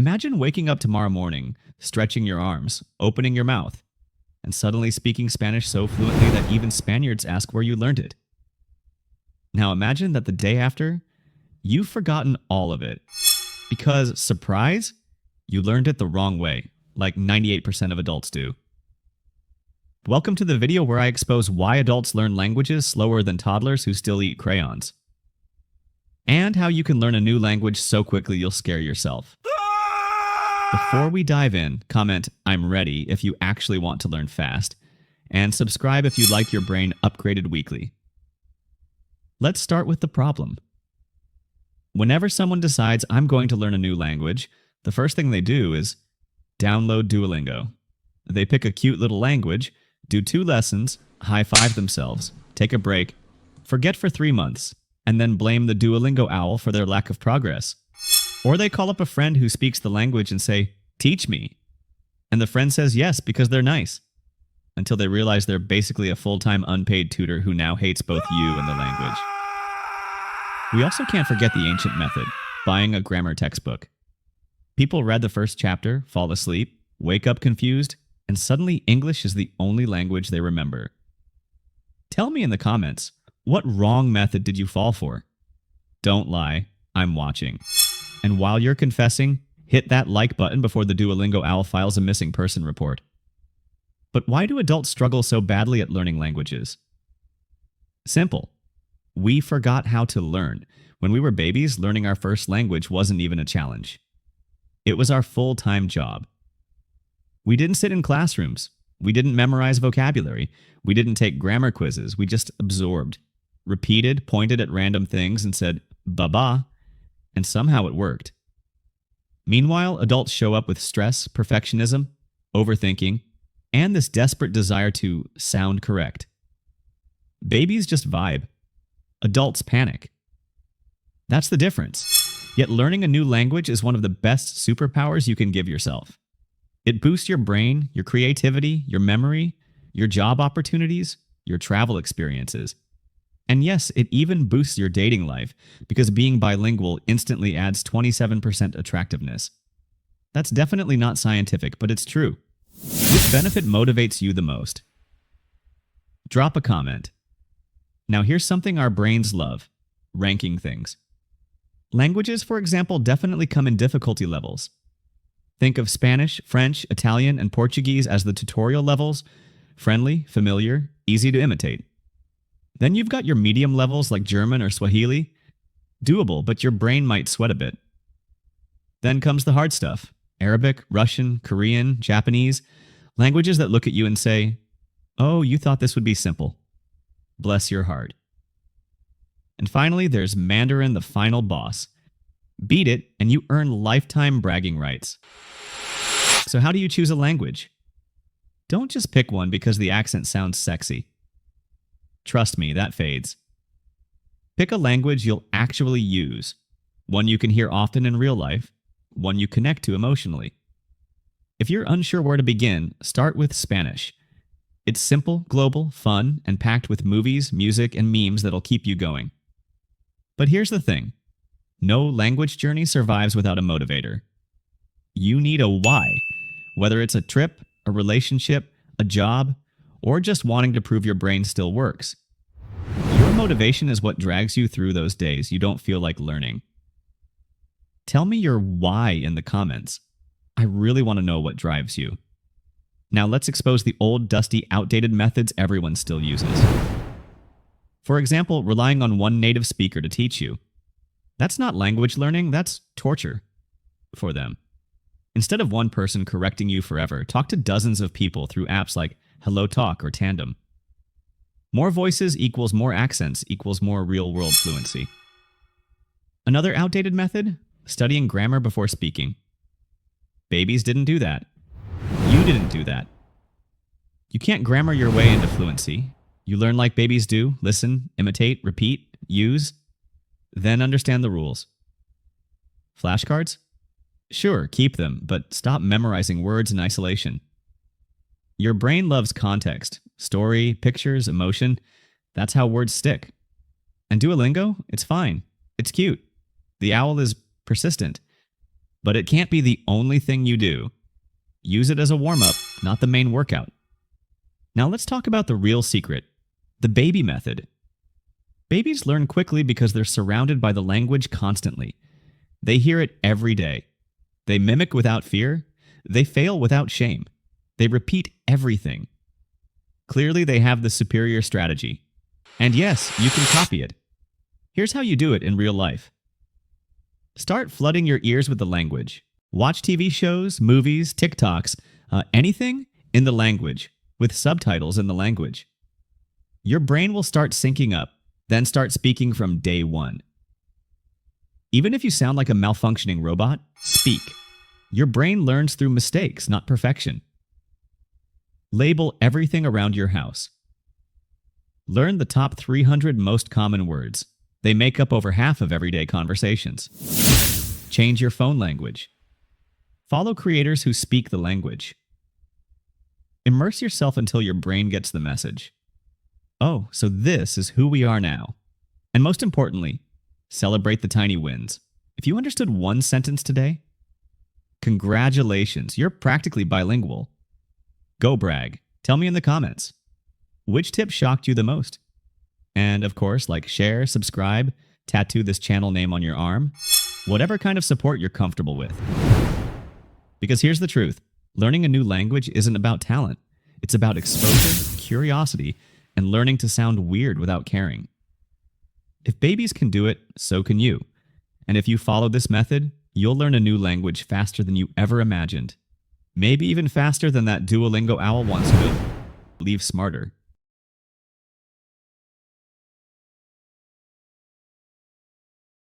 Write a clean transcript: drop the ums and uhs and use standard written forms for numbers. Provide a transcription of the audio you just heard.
Imagine waking up tomorrow morning, stretching your arms, opening your mouth, and suddenly speaking Spanish so fluently that even Spaniards ask where you learned it. Now imagine that the day after, you've forgotten all of it. Because, surprise, you learned it the wrong way, like 98% of adults do. Welcome to the video where I expose why adults learn languages slower than toddlers who still eat crayons. And how you can learn a new language so quickly you'll scare yourself. Before we dive in, comment "I'm ready" if you actually want to learn fast, and subscribe if you'd like your brain upgraded weekly. Let's start with the problem. Whenever someone decides I'm going to learn a new language, the first thing they do is download Duolingo. They pick a cute little language, do 2 lessons, high-five themselves, take a break, forget for 3 months, and then blame the Duolingo owl for their lack of progress. Or they call up a friend who speaks the language and say, "Teach me." And the friend says yes because they're nice, until they realize they're basically a full-time unpaid tutor who now hates both you and the language. We also can't forget the ancient method, buying a grammar textbook. People read the first chapter, fall asleep, wake up confused, and suddenly English is the only language they remember. Tell me in the comments, what wrong method did you fall for? Don't lie, I'm watching. And while you're confessing, hit that like button before the Duolingo owl files a missing person report. But why do adults struggle so badly at learning languages? Simple. We forgot how to learn. When we were babies, learning our first language wasn't even a challenge. It was our full-time job. We didn't sit in classrooms. We didn't memorize vocabulary. We didn't take grammar quizzes. We just absorbed, repeated, pointed at random things, and said, "Ba-ba," and somehow it worked. Meanwhile, adults show up with stress, perfectionism, overthinking, and this desperate desire to sound correct. Babies just vibe. Adults panic. That's the difference. Yet learning a new language is one of the best superpowers you can give yourself. It boosts your brain, your creativity, your memory, your job opportunities, your travel experiences. And yes, it even boosts your dating life, because being bilingual instantly adds 27% attractiveness. That's definitely not scientific, but it's true. Which benefit motivates you the most? Drop a comment. Now here's something our brains love: ranking things. Languages, for example, definitely come in difficulty levels. Think of Spanish, French, Italian, and Portuguese as the tutorial levels: friendly, familiar, easy to imitate. Then you've got your medium levels like German or Swahili. Doable, but your brain might sweat a bit. Then comes the hard stuff: Arabic, Russian, Korean, Japanese, languages that look at you and say, "Oh, you thought this would be simple. Bless your heart." And finally, there's Mandarin, the final boss. Beat it, and you earn lifetime bragging rights. So how do you choose a language? Don't just pick one because the accent sounds sexy. Trust me, that fades. Pick a language you'll actually use, one you can hear often in real life, one you connect to emotionally. If you're unsure where to begin, start with Spanish. It's simple, global, fun, and packed with movies, music, and memes that'll keep you going. But here's the thing: no language journey survives without a motivator. You need a why, whether it's a trip, a relationship, a job, or just wanting to prove your brain still works. Your motivation is what drags you through those days you don't feel like learning. Tell me your why in the comments. I really want to know what drives you. Now let's expose the old, dusty, outdated methods everyone still uses. For example, relying on one native speaker to teach you. That's not language learning, that's torture for them. Instead of one person correcting you forever, talk to dozens of people through apps like HelloTalk or Tandem. More voices equals more accents equals more real-world fluency. Another outdated method? Studying grammar before speaking. Babies didn't do that. You didn't do that. You can't grammar your way into fluency. You learn like babies do: listen, imitate, repeat, use, then understand the rules. Flashcards? Sure, keep them, but stop memorizing words in isolation. Your brain loves context, story, pictures, emotion. That's how words stick. And Duolingo? It's fine. It's cute. The owl is persistent. But it can't be the only thing you do. Use it as a warm-up, not the main workout. Now let's talk about the real secret, the baby method. Babies learn quickly because they're surrounded by the language constantly. They hear it every day. They mimic without fear. They fail without shame. They repeat everything. Clearly, they have the superior strategy. And yes, you can copy it. Here's how you do it in real life. Start flooding your ears with the language. Watch TV shows, movies, TikToks, anything in the language, with subtitles in the language. Your brain will start syncing up, then start speaking from day one. Even if you sound like a malfunctioning robot, speak. Your brain learns through mistakes, not perfection. Label everything around your house. Learn the top 300 most common words. They make up over half of everyday conversations. Change your phone language. Follow creators who speak the language. Immerse yourself until your brain gets the message. Oh, so this is who we are now. And most importantly, celebrate the tiny wins. If you understood one sentence today, congratulations, you're practically bilingual. Go brag. Tell me in the comments. Which tip shocked you the most? And of course, share, subscribe, tattoo this channel name on your arm. Whatever kind of support you're comfortable with. Because here's the truth. Learning a new language isn't about talent. It's about exposure, curiosity, and learning to sound weird without caring. If babies can do it, so can you. And if you follow this method, you'll learn a new language faster than you ever imagined. Maybe even faster than that Duolingo owl once could. Leave smarter.